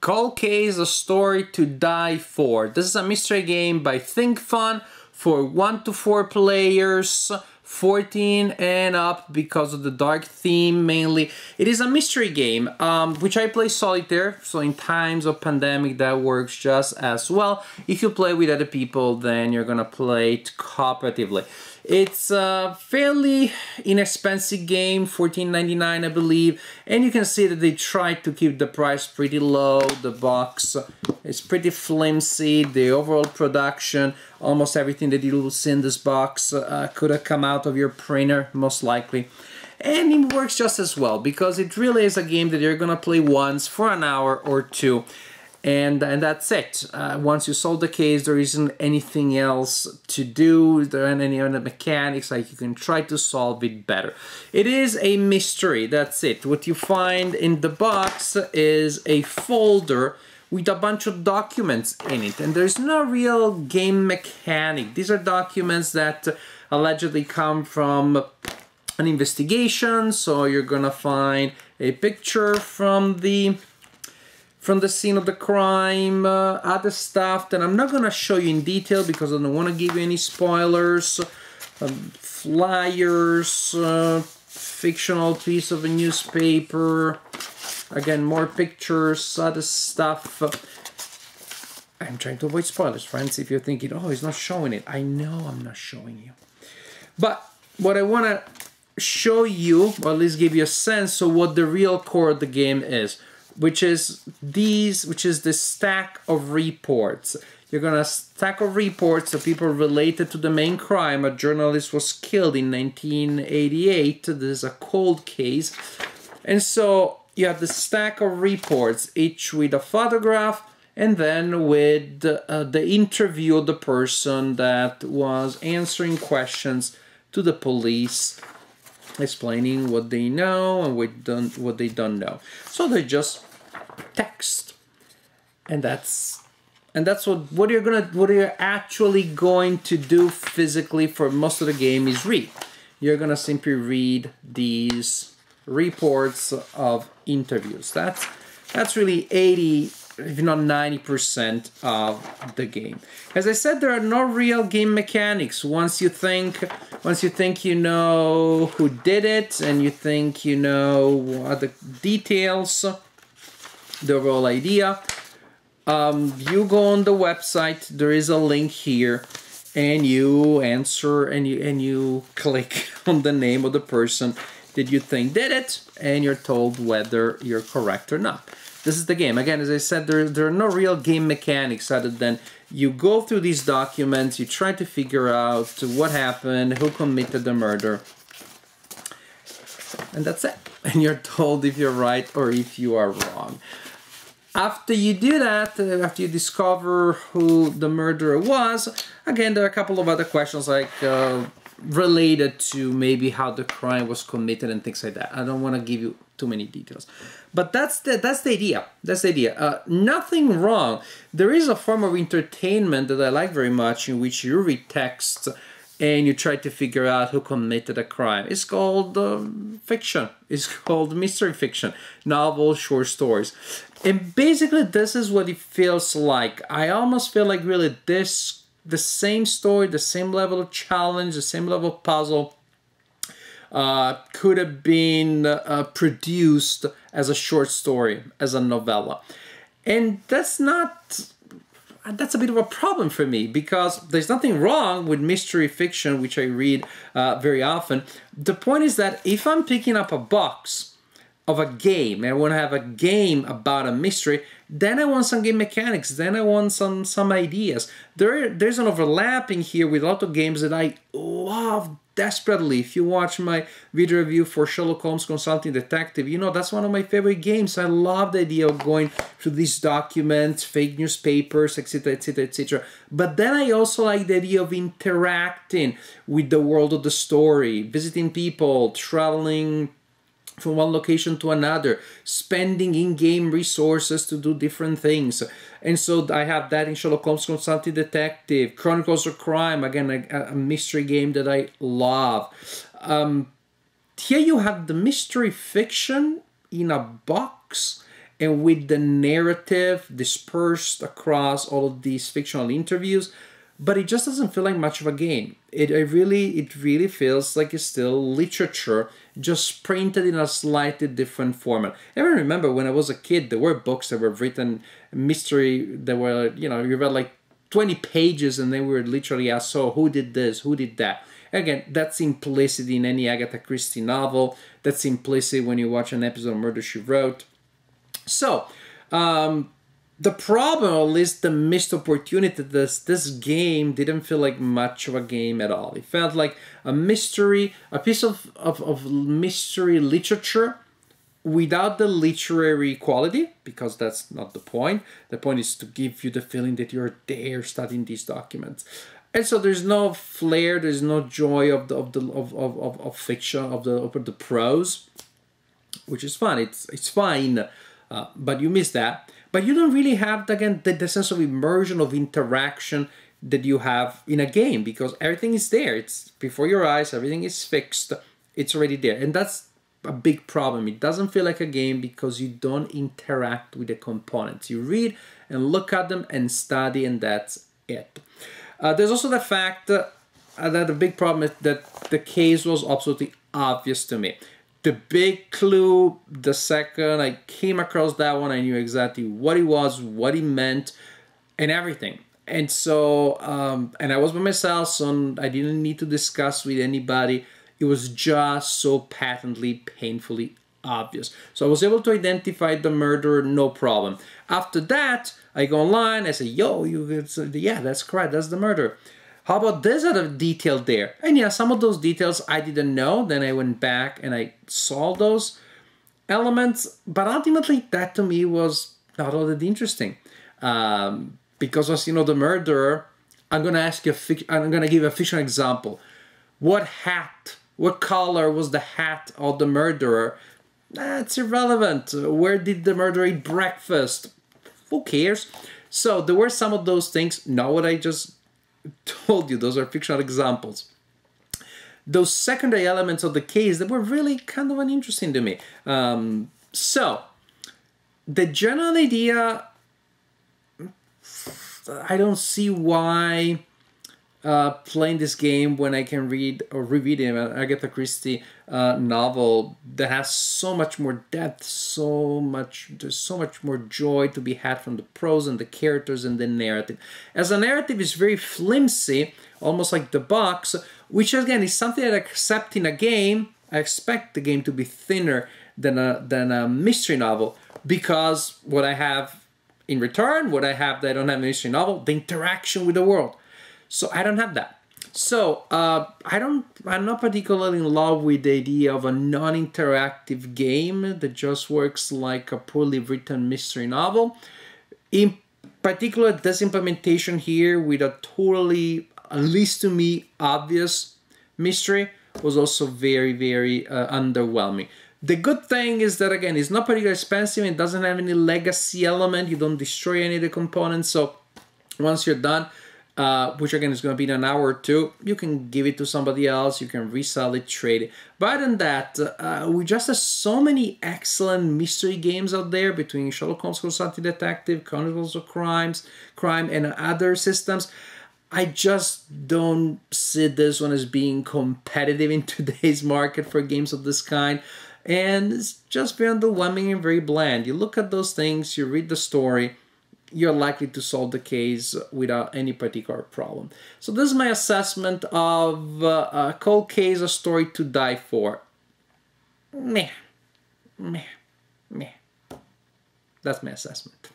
Cold Case, A Story to Die For. This is a mystery game by Think Fun for 1 to 4 players, 14 and up because of the dark theme mainly. It is a mystery game, which I play solitaire, so in times of pandemic that works just as well. If you play with other people, then you're gonna play it cooperatively. It's a fairly inexpensive game, $14.99 I believe, and you can see that they tried to keep the price pretty low. The box is pretty flimsy, the overall production, almost everything that you'll see in this box could have come out of your printer, most likely. And it works just as well, because it really is a game that you're gonna play once for an hour or two. And that's it. Once you solve the case, there isn't anything else to do. There aren't any other mechanics, like you can try to solve it better. It is a mystery, that's it. What you find in the box is a folder with a bunch of documents in it, and there's no real game mechanic. These are documents that allegedly come from an investigation, so you're gonna find a picture from the scene of the crime, other stuff that I'm not gonna show you in detail because I don't want to give you any spoilers, flyers, fictional piece of a newspaper, again more pictures, other stuff. I'm trying to avoid spoilers, friends. If you're thinking, oh, he's not showing it, I know I'm not showing you. But what I want to show you, or at least give you a sense of what the real core of the game is, which is the stack of reports. You're gonna stack of reports of people related to the main crime. A journalist was killed in 1988. This is a cold case. And so you have the stack of reports, each with a photograph and then with the interview of the person that was answering questions to the police, explaining what they know and what they don't know. So they just text, and that's what you're actually going to do physically for most of the game is read. You're gonna simply read these reports of interviews. That's really 80, if not 90% of the game. As I said, there are no real game mechanics. Once you think you know who did it, and you think you know what the details, the overall idea, you go on the website. There is a link here, and you answer, and you click on the name of the person that you think did it, and you're told whether you're correct or not. This is the game. Again, as I said, there are no real game mechanics other than you go through these documents, you try to figure out what happened, who committed the murder, and that's it. And you're told if you're right or if you are wrong. After you do that, after you discover who the murderer was, again, there are a couple of other questions like related to maybe how the crime was committed and things like that. I don't want to give you too many details, but that's the idea. That's the idea. Nothing wrong. There is a form of entertainment that I like very much, in which you read text and you try to figure out who committed a crime. It's called fiction. It's called mystery fiction, novels, short stories. And basically this is what it feels like. I almost feel like really the same story, the same level of challenge, the same level of puzzle could have been produced as a short story, as a novella. And that's a bit of a problem for me, because there's nothing wrong with mystery fiction, which I read very often. The point is that if I'm picking up a box of a game, and I want to have a game about a mystery, then I want some game mechanics, then I want some ideas. There's an overlapping here with a lot of games that I love desperately. If you watch my video review for Sherlock Holmes Consulting Detective, you know that's one of my favorite games. I love the idea of going through these documents, fake newspapers, etc, etc, etc. But then I also like the idea of interacting with the world of the story, visiting people, traveling from one location to another, spending in-game resources to do different things. And so I have that in Sherlock Holmes Consulting Detective, Chronicles of Crime, again, a mystery game that I love. Here you have the mystery fiction in a box, and with the narrative dispersed across all of these fictional interviews, but it just doesn't feel like much of a game. It really feels like it's still literature, just printed in a slightly different format. I remember when I was a kid, there were books that were written, mystery, that were, you read like 20 pages and they were literally asked, so who did this, who did that? Again, that's implicit in any Agatha Christie novel. That's implicit when you watch an episode of Murder, She Wrote. So, the problem, or at least the missed opportunity, this game didn't feel like much of a game at all. It felt like a mystery, a piece of mystery literature without the literary quality, because that's not the point. The point is to give you the feeling that you're there studying these documents. And so there's no flair, there's no joy of fiction, of the prose, which is fun. It's fine, but you miss that. But you don't really have, again, the sense of immersion, of interaction that you have in a game, because everything is there. It's before your eyes, everything is fixed, it's already there. And that's a big problem. It doesn't feel like a game because you don't interact with the components. You read and look at them and study, and that's it. There's also the fact that the big problem is that the case was absolutely obvious to me. The big clue, the second I came across that one, I knew exactly what it was, what it meant, and everything. And so, and I was by myself, so I didn't need to discuss with anybody. It was just so patently, painfully obvious. So I was able to identify the murderer, no problem. After that, I go online, I say, yo, yeah, that's correct, that's the murderer. How about this other detail there? And yeah, some of those details I didn't know. Then I went back and I saw those elements. But ultimately, that to me was not all that interesting. Because as you know, the murderer, I'm going to ask you, I'm going to give a fictional example. What color was the hat of the murderer? That's irrelevant. Where did the murderer eat breakfast? Who cares? So there were some of those things. Not what I just told you, those are fictional examples. Those secondary elements of the case that were really kind of uninteresting to me. So, the general idea, I don't see why playing this game when I can read or reread an Agatha Christie novel that has so much more depth, there's so much more joy to be had from the prose and the characters and the narrative. As a narrative is very flimsy, almost like the box, which again is something that I accept in a game. I expect the game to be thinner than a mystery novel, because what I have in return, what I have that I don't have in a mystery novel, the interaction with the world. So I don't have that. So I'm not particularly in love with the idea of a non-interactive game that just works like a poorly written mystery novel. In particular, this implementation here with a totally, at least to me, obvious mystery was also very, very underwhelming. The good thing is that, again, it's not particularly expensive. It doesn't have any legacy element. You don't destroy any of the components. So once you're done, which again is going to be in an hour or two, you can give it to somebody else, you can resell it, trade it. But other than that, we just have so many excellent mystery games out there between Sherlock Holmes Consulting Detective, Chronicles of Crime, and other systems. I just don't see this one as being competitive in today's market for games of this kind. And it's just very underwhelming and very bland. You look at those things, you read the story, you're likely to solve the case without any particular problem. So this is my assessment of a Cold Case, A Story to Die For. Meh. Meh. Meh. That's my assessment.